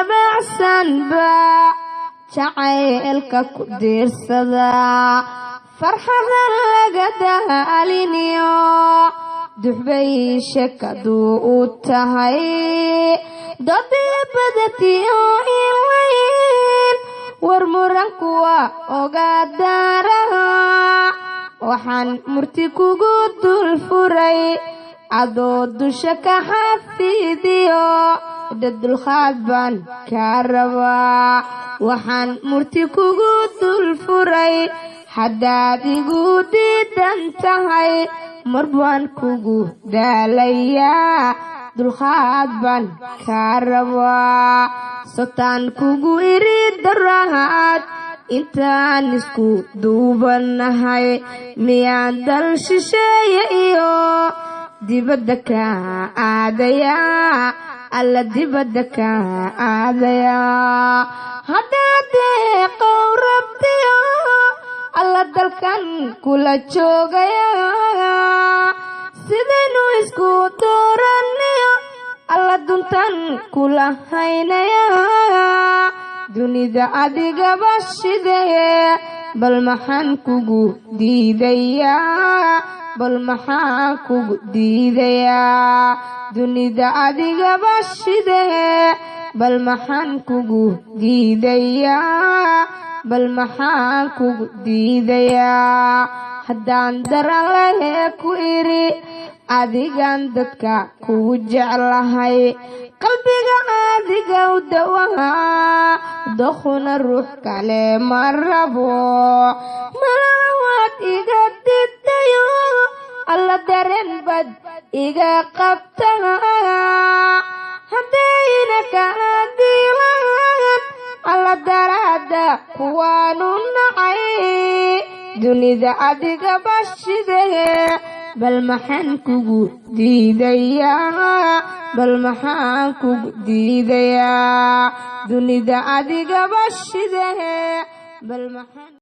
dabacsan baa jacaylka ku diirsadaa farxada laga daaliniyo duxbay sheekaduu u tahay dadii badatiyo ilayn war muranku waa ogaadaaraha waxaan murti kugu dul furay adoo dusha ka xafidiyo dulqaad baan kaa rabaa waxaan murti kugu dul furay haddaad igu diidan tahay mar baan kugu daalayaa dulqaad baan kaa rabaa sotaan kugu iri darahaad intaan isku duubanahay miyaan dal shisheeye iyo dibadda ka aadayaa alla dibadda ka aadayaa haddaad deeqow rabtiyo alla dalkan kula joogaya sidaynu isku dooraniyo alla duntan kula haynaya dunida adigaba shidee bal maxaan kugu diidayaa bal maxaan kugu diidayaa dunida adigaba shidee bal maxaan kugu diidayaa bal maxaan kugu diidayaa haddaan daran lahee ku iri adigan dadka kugu jeclahay qalbiga adiga u dawahaa dokhuna ruux kale ma rabo malawaad iga didayo alla dareen bad iga qabtaa haddayna kaa diilaan alla daraada kuwaanu nacay dunida adiga bashidee bal maxaan kugu diidayaa bal maxaan kugu diidayaa dunida adiga bashidee bal maxaan